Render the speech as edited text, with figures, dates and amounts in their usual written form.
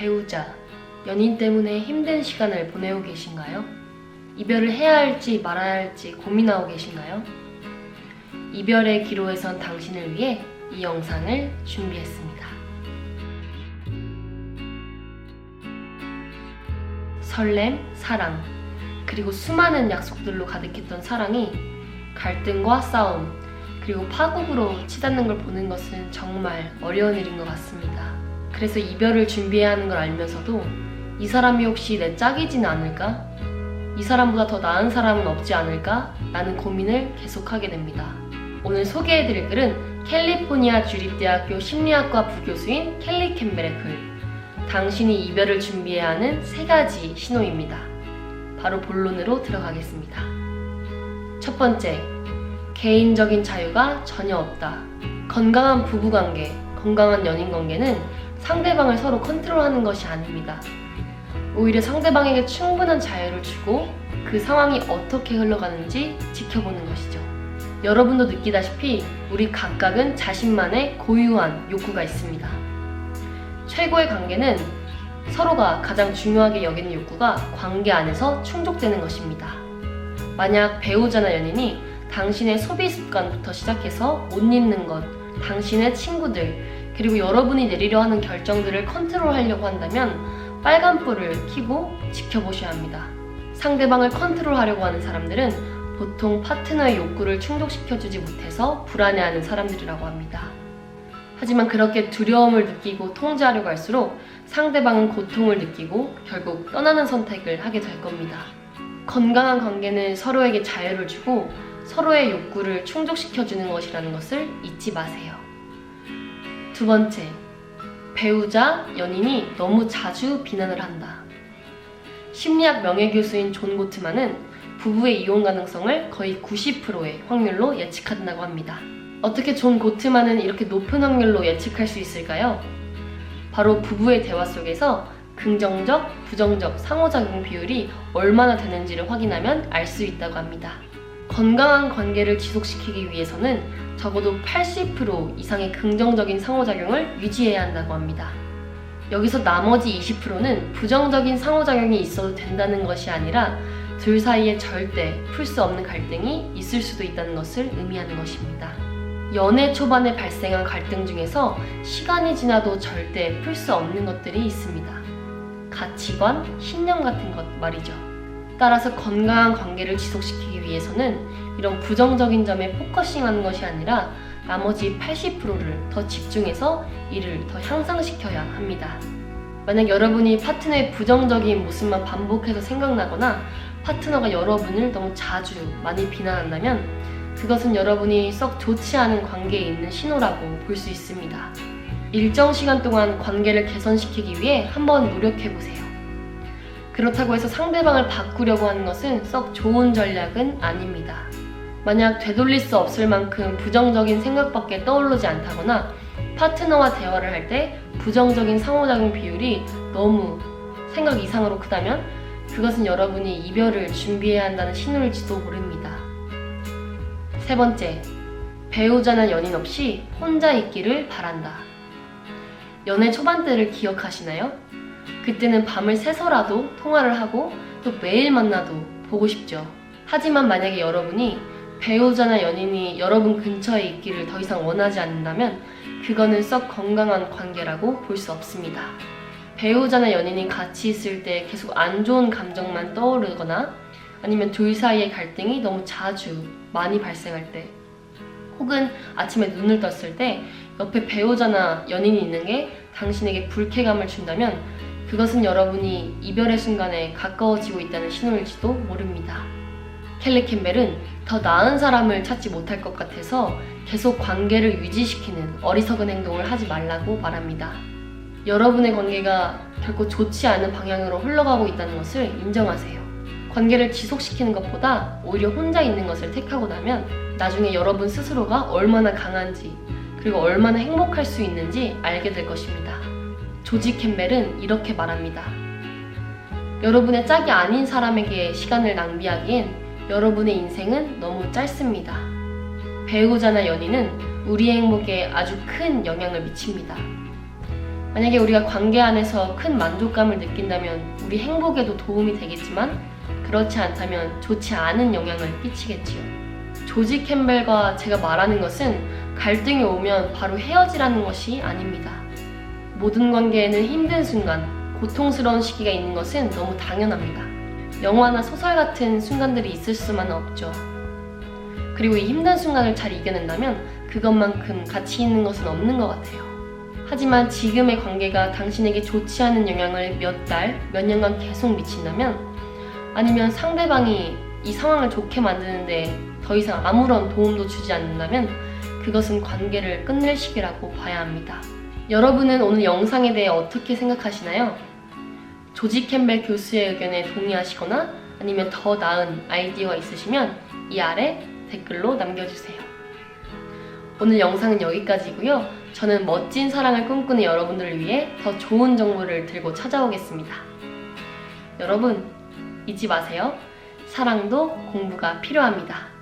배우자, 연인 때문에 힘든 시간을 보내고 계신가요? 이별을 해야 할지 말아야 할지 고민하고 계신가요? 이별의 기로에 선 당신을 위해 이 영상을 준비했습니다. 설렘, 사랑, 그리고 수많은 약속들로 가득했던 사랑이 갈등과 싸움, 그리고 파국으로 치닫는 걸 보는 것은 정말 어려운 일인 것 같습니다. 그래서 이별을 준비해야 하는 걸 알면서도 이 사람이 혹시 내 짝이지는 않을까? 이 사람보다 더 나은 사람은 없지 않을까? 라는 고민을 계속하게 됩니다. 오늘 소개해드릴 글은 캘리포니아 주립대학교 심리학과 부교수인 켈리 캠벨의 글, 당신이 이별을 준비해야 하는 3가지 신호입니다. 바로 본론으로 들어가겠습니다. 첫 번째, 개인적인 자유가 전혀 없다. 건강한 부부관계, 건강한 연인관계는 상대방을 서로 컨트롤하는 것이 아닙니다. 오히려 상대방에게 충분한 자유를 주고 그 상황이 어떻게 흘러가는지 지켜보는 것이죠. 여러분도 느끼다시피 우리 각각은 자신만의 고유한 욕구가 있습니다. 최고의 관계는 서로가 가장 중요하게 여기는 욕구가 관계 안에서 충족되는 것입니다. 만약 배우자나 연인이 당신의 소비 습관부터 시작해서 옷 입는 것, 당신의 친구들, 그리고 여러분이 내리려 하는 결정들을 컨트롤하려고 한다면 빨간불을 켜고 지켜보셔야 합니다. 상대방을 컨트롤하려고 하는 사람들은 보통 파트너의 욕구를 충족시켜주지 못해서 불안해하는 사람들이라고 합니다. 하지만 그렇게 두려움을 느끼고 통제하려고 할수록 상대방은 고통을 느끼고 결국 떠나는 선택을 하게 될 겁니다. 건강한 관계는 서로에게 자유를 주고 서로의 욕구를 충족시켜주는 것이라는 것을 잊지 마세요. 두 번째, 배우자, 연인이 너무 자주 비난을 한다. 심리학 명예교수인 존 고트만은 부부의 이혼 가능성을 거의 90%의 확률로 예측한다고 합니다. 어떻게 존 고트만은 이렇게 높은 확률로 예측할 수 있을까요? 바로 부부의 대화 속에서 긍정적, 부정적 상호작용 비율이 얼마나 되는지를 확인하면 알 수 있다고 합니다. 건강한 관계를 지속시키기 위해서는 적어도 80% 이상의 긍정적인 상호작용을 유지해야 한다고 합니다. 여기서 나머지 20%는 부정적인 상호작용이 있어도 된다는 것이 아니라 둘 사이에 절대 풀 수 없는 갈등이 있을 수도 있다는 것을 의미하는 것입니다. 연애 초반에 발생한 갈등 중에서 시간이 지나도 절대 풀 수 없는 것들이 있습니다. 가치관, 신념 같은 것 말이죠. 따라서 건강한 관계를 지속시키기 위해서는 이런 부정적인 점에 포커싱하는 것이 아니라 나머지 80%를 더 집중해서 이를 더 향상시켜야 합니다. 만약 여러분이 파트너의 부정적인 모습만 반복해서 생각나거나 파트너가 여러분을 너무 자주 많이 비난한다면 그것은 여러분이 썩 좋지 않은 관계에 있는 신호라고 볼 수 있습니다. 일정 시간 동안 관계를 개선시키기 위해 한번 노력해보세요. 그렇다고 해서 상대방을 바꾸려고 하는 것은 썩 좋은 전략은 아닙니다. 만약 되돌릴 수 없을 만큼 부정적인 생각밖에 떠오르지 않다거나 파트너와 대화를 할 때 부정적인 상호작용 비율이 너무 생각 이상으로 크다면 그것은 여러분이 이별을 준비해야 한다는 신호일지도 모릅니다. 세 번째, 배우자나 연인 없이 혼자 있기를 바란다. 연애 초반 때를 기억하시나요? 그때는 밤을 새서라도 통화를 하고 또 매일 만나도 보고 싶죠. 하지만 만약에 여러분이 배우자나 연인이 여러분 근처에 있기를 더 이상 원하지 않는다면 그거는 썩 건강한 관계라고 볼 수 없습니다. 배우자나 연인이 같이 있을 때 계속 안 좋은 감정만 떠오르거나 아니면 둘 사이의 갈등이 너무 자주 많이 발생할 때 혹은 아침에 눈을 떴을 때 옆에 배우자나 연인이 있는 게 당신에게 불쾌감을 준다면 그것은 여러분이 이별의 순간에 가까워지고 있다는 신호일지도 모릅니다. 켈리 캠벨은 더 나은 사람을 찾지 못할 것 같아서 계속 관계를 유지시키는 어리석은 행동을 하지 말라고 말합니다. 여러분의 관계가 결코 좋지 않은 방향으로 흘러가고 있다는 것을 인정하세요. 관계를 지속시키는 것보다 오히려 혼자 있는 것을 택하고 나면 나중에 여러분 스스로가 얼마나 강한지 그리고 얼마나 행복할 수 있는지 알게 될 것입니다. 조지 캠벨은 이렇게 말합니다. 여러분의 짝이 아닌 사람에게 시간을 낭비하기엔 여러분의 인생은 너무 짧습니다. 배우자나 연인은 우리의 행복에 아주 큰 영향을 미칩니다. 만약에 우리가 관계 안에서 큰 만족감을 느낀다면 우리 행복에도 도움이 되겠지만 그렇지 않다면 좋지 않은 영향을 끼치겠지요. 조지 캠벨과 제가 말하는 것은 갈등이 오면 바로 헤어지라는 것이 아닙니다. 모든 관계에는 힘든 순간, 고통스러운 시기가 있는 것은 너무 당연합니다. 영화나 소설 같은 순간들이 있을 수만은 없죠. 그리고 이 힘든 순간을 잘 이겨낸다면 그것만큼 가치 있는 것은 없는 것 같아요. 하지만 지금의 관계가 당신에게 좋지 않은 영향을 몇 달, 몇 년간 계속 미친다면, 아니면 상대방이 이 상황을 좋게 만드는데 더 이상 아무런 도움도 주지 않는다면 그것은 관계를 끝낼 시기라고 봐야 합니다. 여러분은 오늘 영상에 대해 어떻게 생각하시나요? 조지 캠벨 교수의 의견에 동의하시거나 아니면 더 나은 아이디어가 있으시면 이 아래 댓글로 남겨주세요. 오늘 영상은 여기까지고요. 저는 멋진 사랑을 꿈꾸는 여러분들을 위해 더 좋은 정보를 들고 찾아오겠습니다. 여러분, 잊지 마세요. 사랑도 공부가 필요합니다.